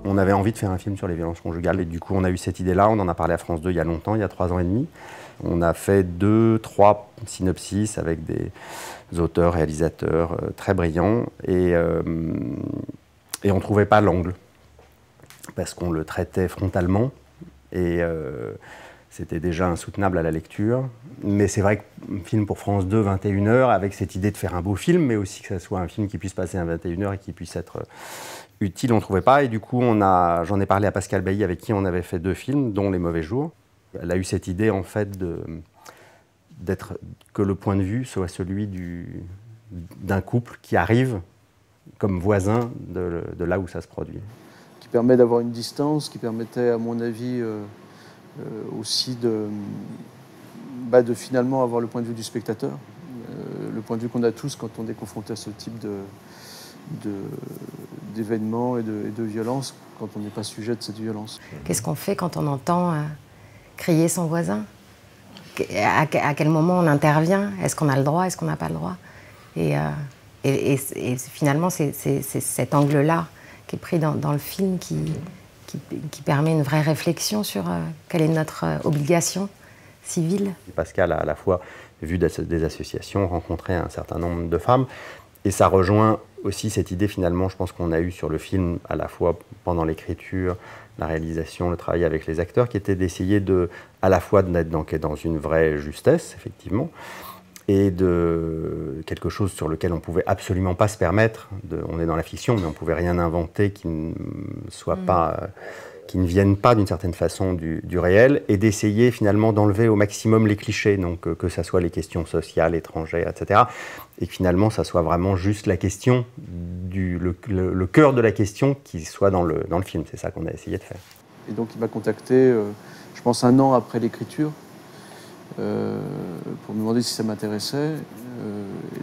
On avait envie de faire un film sur les violences conjugales et du coup on a eu cette idée-là, on en a parlé à France 2 il y a longtemps, il y a 3 ans et demi. On a fait 2-3 synopsis avec des auteurs, réalisateurs très brillants et on ne trouvait pas l'angle parce qu'on le traitait frontalement et c'était déjà insoutenable à la lecture. Mais c'est vrai qu'un film pour France 2, 21h, avec cette idée de faire un beau film, mais aussi que ce soit un film qui puisse passer à 21h et qui puisse être utile, on ne trouvait pas. Et du coup, j'en ai parlé à Pascal Bailly, avec qui on avait fait 2 films, dont Les Mauvais Jours. Elle a eu cette idée, en fait, que le point de vue soit celui d'un couple qui arrive comme voisin de là où ça se produit. Qui permet d'avoir une distance, qui permettait, à mon avis, aussi de finalement avoir le point de vue du spectateur, le point de vue qu'on a tous quand on est confronté à ce type d'événements et de violences, quand on n'est pas sujet de cette violence. Qu'est-ce qu'on fait quand on entend crier son voisin? À quel moment on intervient? Est-ce qu'on a le droit? Est-ce qu'on n'a pas le droit? Et finalement, c'est cet angle-là qui est pris dans le film qui permet une vraie réflexion sur quelle est notre obligation civile. Pascal a à la fois vu des associations, rencontré un certain nombre de femmes, et ça rejoint aussi cette idée finalement, je pense qu'on a eue sur le film, à la fois pendant l'écriture, la réalisation, le travail avec les acteurs, qui était d'essayer à la fois d'être dans une vraie justesse, effectivement, et de quelque chose sur lequel on ne pouvait absolument pas se permettre. On est dans la fiction, mais on ne pouvait rien inventer qui ne soit pas, qui ne vienne pas d'une certaine façon du réel, et d'essayer finalement d'enlever au maximum les clichés, donc que ça soit les questions sociales, étrangères, etc. Et que finalement, ça soit vraiment juste la question, le cœur de la question qui soit dans le film. C'est ça qu'on a essayé de faire. Et donc il m'a contacté, je pense 1 an après l'écriture, pour me demander si ça m'intéressait.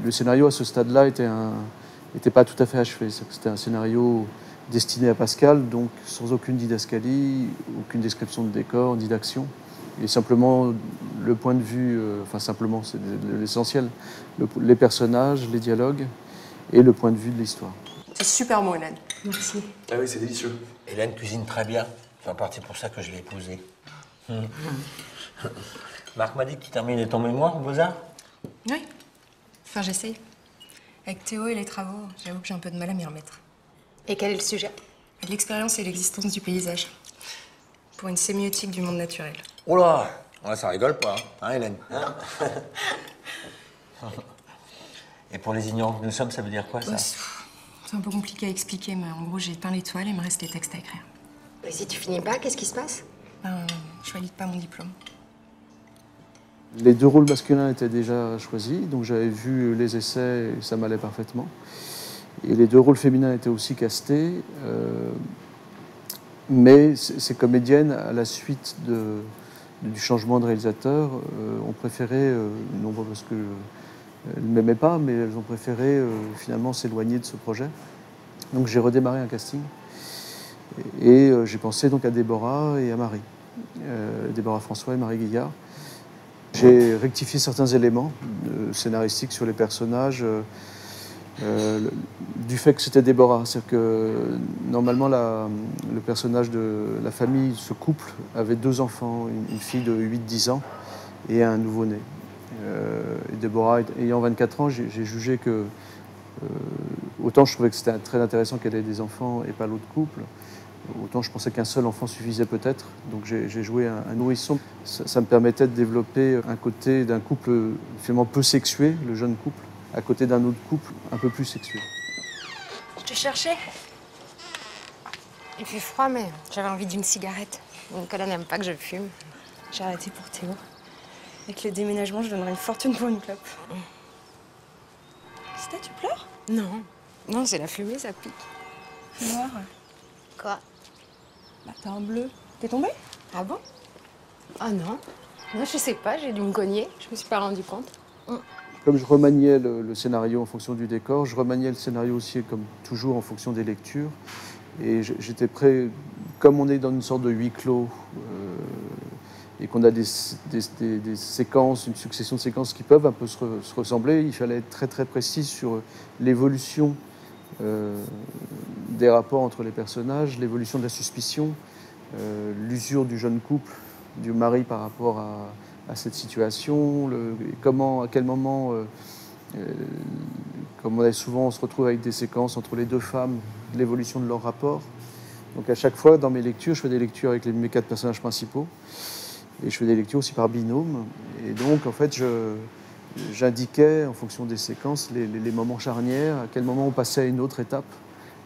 Le scénario à ce stade-là était pas tout à fait achevé. C'était un scénario destiné à Pascal, donc sans aucune didascalie, aucune description de décor, ni d'action. Et simplement le point de vue, enfin simplement, c'est l'essentiel, les personnages, les dialogues et le point de vue de l'histoire. C'est super bon, Hélène. Merci. Ah oui, c'est délicieux. Hélène cuisine très bien. C'est en partie pour ça que je l'ai épousée. Marc m'a dit que tu terminais ton mémoire au Beaux-Arts. Oui. Enfin, j'essaye. Avec Théo et les travaux, j'avoue que j'ai un peu de mal à m'y remettre. Et quel est le sujet? L'expérience et l'existence du paysage. Pour une sémiotique du monde naturel. Oh là, ça rigole pas, hein, Hélène, hein? Et pour les ignorants que nous sommes, ça veut dire quoi, ça? C'est un peu compliqué à expliquer, mais en gros, j'ai éteint l'étoile et il me reste les textes à écrire. Et si tu finis pas, qu'est-ce qui se passe? Je valide pas mon diplôme. Les 2 rôles masculins étaient déjà choisis, donc j'avais vu les essais et ça m'allait parfaitement. Et les 2 rôles féminins étaient aussi castés, mais ces comédiennes, à la suite du changement de réalisateur, ont préféré, non pas parce qu'elles ne m'aimaient pas, mais elles ont préféré finalement s'éloigner de ce projet. Donc j'ai redémarré un casting et j'ai pensé donc à Déborah et à Marie, Déborah François et Marie Guillard. J'ai rectifié certains éléments scénaristiques sur les personnages, du fait que c'était Déborah. C'est-à-dire que normalement le personnage de la famille, ce couple, avait 2 enfants, une fille de 8-10 ans et un nouveau-né. Et Déborah, ayant 24 ans, j'ai jugé que autant je trouvais que c'était très intéressant qu'elle ait des enfants et pas l'autre couple, autant je pensais qu'un seul enfant suffisait peut-être. Donc j'ai joué un nourrisson. Ça me permettait de développer un côté d'un couple finalement peu sexué, le jeune couple, à côté d'un autre couple un peu plus sexué. Je te cherchais. Il fait froid, mais j'avais envie d'une cigarette. Nicolas n'aime pas que je fume. J'ai arrêté pour Théo. Avec le déménagement, je donnerais une fortune pour une clope. C'était, tu pleures? Non. Non, c'est la fumée, ça pique. C'est noir. Quoi? Bah, t'as un bleu. T'es tombée? Ah bon? Ah non. Non, je sais pas, j'ai dû me cogner. Je me suis pas rendu compte. Comme je remaniais le scénario en fonction du décor, je remaniais le scénario aussi, comme toujours, en fonction des lectures. Et j'étais prêt, comme on est dans une sorte de huis clos, et et qu'on a des séquences, une succession de séquences qui peuvent un peu se ressembler, il fallait être très très précis sur l'évolution des rapports entre les personnages, l'évolution de la suspicion, l'usure du jeune couple, du mari par rapport à cette situation, à quel moment, comme on a souvent, on se retrouve avec des séquences entre les deux femmes, l'évolution de leur rapport. Donc à chaque fois, dans mes lectures, je fais des lectures avec mes 4 personnages principaux, et je fais des lectures aussi par binôme. Et donc, en fait, j'indiquais, en fonction des séquences, les moments charnières, à quel moment on passait à une autre étape,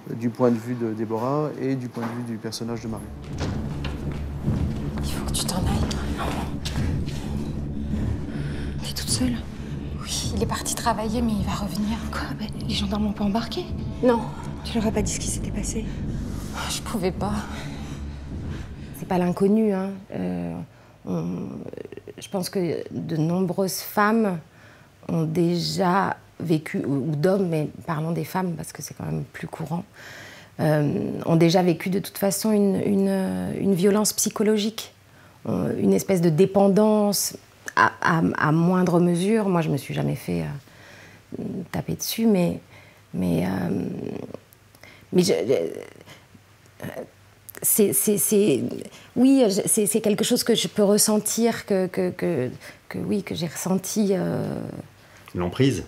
du point de vue de Déborah et du point de vue du personnage de Marie. Il faut que tu t'en ailles. T'es toute seule? Oui, il est parti travailler, mais il va revenir. Quoi? Ben, les gendarmes l'ont pas embarqué? Non. Tu leur as pas dit ce qui s'était passé? Je pouvais pas. C'est pas l'inconnu, hein. Je pense que de nombreuses femmes ont déjà vécu, ou d'hommes, mais parlons des femmes parce que c'est quand même plus courant, ont déjà vécu de toute façon une violence psychologique, une espèce de dépendance à moindre mesure. Moi, je me suis jamais fait taper dessus, oui, c'est quelque chose que je peux ressentir, que j'ai ressenti. L'emprise.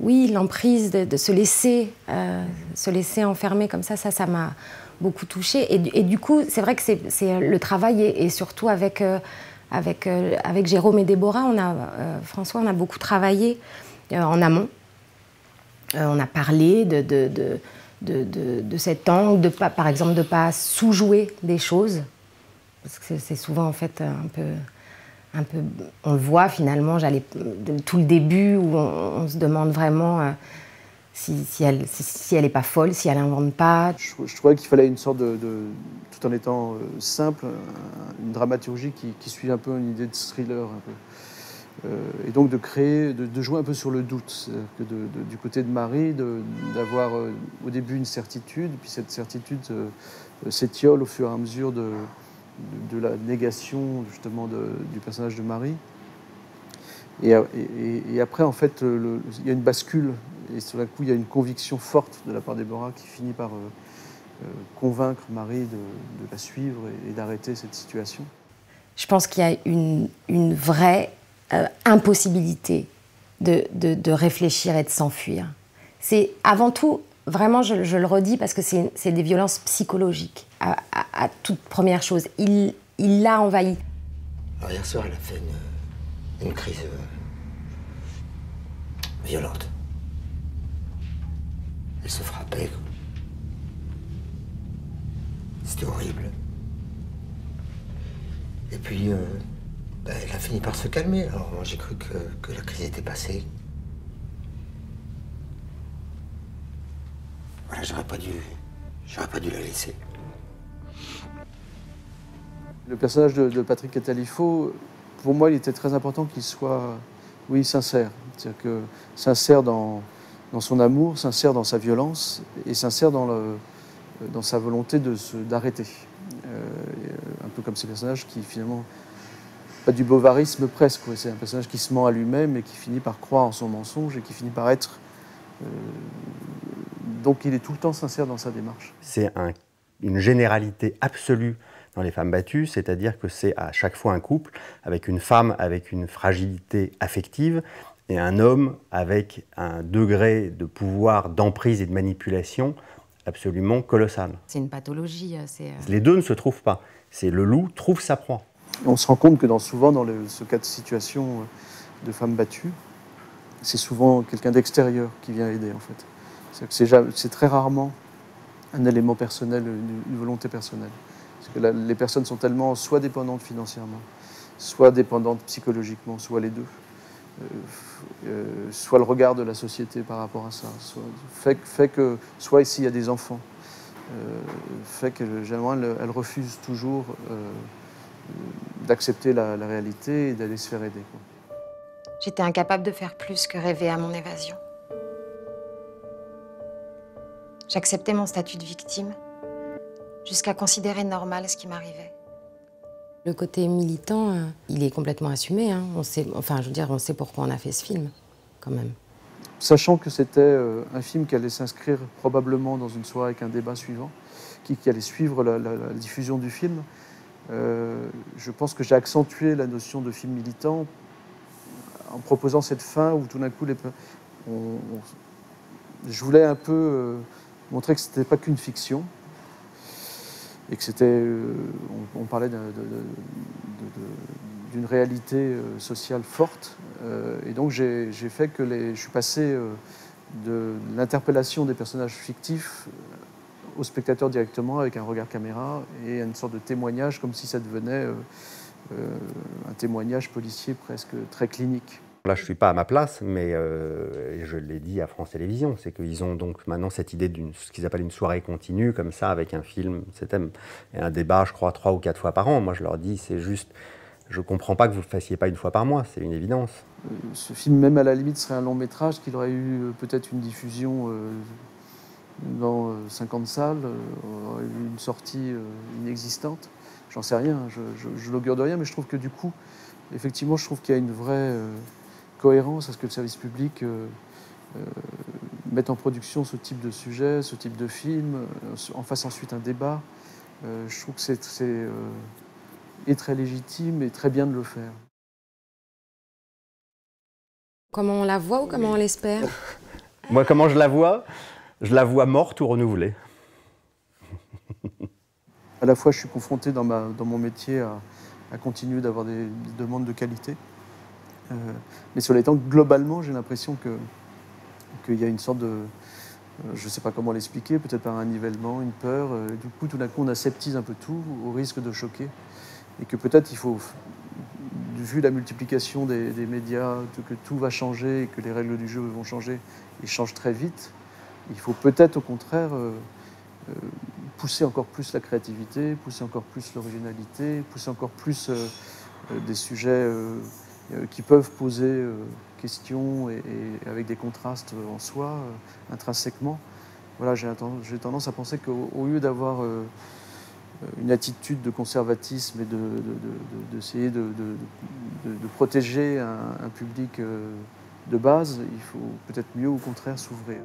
Oui, l'emprise de se laisser enfermer comme ça m'a beaucoup touchée. Et du coup, c'est vrai que le travail et surtout avec Jérôme et Déborah, François, on a beaucoup travaillé en amont. On a parlé de cet angle, par exemple de ne pas sous-jouer des choses, parce que c'est souvent en fait un peu, on le voit finalement, tout le début où on se demande vraiment si elle n'est pas folle, si elle n'invente pas. Je trouvais qu'il fallait une sorte tout en étant simple, une dramaturgie qui suit un peu une idée de thriller un peu. Et donc de jouer un peu sur le doute, que du côté de Marie, d'avoir au début une certitude, puis cette certitude s'étiole au fur et à mesure de la négation justement du personnage de Marie. Et après, en fait, il y a une bascule, et sur la coup, il y a une conviction forte de la part de Déborah qui finit par convaincre Marie de la suivre et d'arrêter cette situation. Je pense qu'il y a une vraie impossibilité de réfléchir et de s'enfuir. C'est avant tout, vraiment, je le redis, parce que c'est des violences psychologiques, à toute première chose. Il l'a envahi. Alors hier soir, elle a fait une crise violente. Elle se frappait. C'était horrible. Et puis, elle a fini par se calmer. Alors moi, j'ai cru que la crise était passée. Voilà, j'aurais pas dû la laisser. Le personnage de Patrick Catalifo, pour moi, il était très important qu'il soit, oui, sincère. C'est-à-dire que sincère dans son amour, sincère dans sa violence et sincère dans sa volonté d'arrêter. Un peu comme ces personnages qui, finalement, pas du bovarisme presque. C'est un personnage qui se ment à lui-même et qui finit par croire en son mensonge et qui finit par être... donc il est tout le temps sincère dans sa démarche. C'est une généralité absolue dans les femmes battues, c'est-à-dire que c'est à chaque fois un couple avec une femme avec une fragilité affective et un homme avec un degré de pouvoir, d'emprise et de manipulation absolument colossal. C'est une pathologie. Les deux ne se trouvent pas. C'est le loup trouve sa proie. On se rend compte que souvent dans ce cas de situation de femmes battues, c'est souvent quelqu'un d'extérieur qui vient aider en fait. C'est très rarement un élément personnel, une volonté personnelle. Parce que les personnes sont tellement soit dépendantes financièrement, soit dépendantes psychologiquement, soit les deux. Soit le regard de la société par rapport à ça, fait que, soit ici il y a des enfants, fait que généralement elle refuse toujours d'accepter la réalité et d'aller se faire aider. J'étais incapable de faire plus que rêver à mon évasion. J'acceptais mon statut de victime jusqu'à considérer normal ce qui m'arrivait. Le côté militant, il est complètement assumé. Hein. On sait, enfin, je veux dire, on sait pourquoi on a fait ce film, quand même. Sachant que c'était un film qui allait s'inscrire probablement dans une soirée avec un débat suivant, qui allait suivre la diffusion du film, je pense que j'ai accentué la notion de film militant en proposant cette fin où tout d'un coup, je voulais un peu montrer que ce n'était pas qu'une fiction, et que c'était, on parlait d'une réalité sociale forte. Et donc j'ai fait que je suis passé de l'interpellation des personnages fictifs au spectateur directement avec un regard caméra et une sorte de témoignage, comme si ça devenait un témoignage policier presque très clinique. Là, je ne suis pas à ma place, mais je l'ai dit à France Télévisions, c'est qu'ils ont donc maintenant cette idée d'une ce qu'ils appellent une soirée continue, comme ça, avec un film, et un débat, je crois, 3 ou 4 fois par an. Moi, je leur dis, c'est juste, je ne comprends pas que vous ne le fassiez pas une fois par mois, c'est une évidence. Ce film, même à la limite, serait un long métrage, qu'il aurait eu peut-être une diffusion dans 50 salles, aurait eu une sortie inexistante. J'en sais rien, je n'augure de rien, mais je trouve que du coup, effectivement, je trouve qu'il y a une vraie cohérence à ce que le service public mette en production ce type de sujet, ce type de film, en fasse ensuite un débat. Je trouve que c'est très légitime et très bien de le faire. Comment on la voit ou comment on l'espère? Moi, comment je la vois? Je la vois morte ou renouvelée. À la fois, je suis confronté dans mon métier à continuer d'avoir des demandes de qualité. Mais sur les temps, globalement, j'ai l'impression qu'il y a une sorte de... je ne sais pas comment l'expliquer, peut-être par un nivellement, une peur. Du coup, tout d'un coup, on aseptise un peu tout, au risque de choquer. Et que peut-être il faut, vu la multiplication des médias, que tout va changer et que les règles du jeu vont changer, et changent très vite, il faut peut-être au contraire pousser encore plus la créativité, pousser encore plus l'originalité, pousser encore plus des sujets qui peuvent poser questions et avec des contrastes en soi, intrinsèquement. Voilà, j'ai tendance à penser qu'au lieu d'avoir une attitude de conservatisme et d'essayer de protéger un public de base, il faut peut-être mieux au contraire s'ouvrir.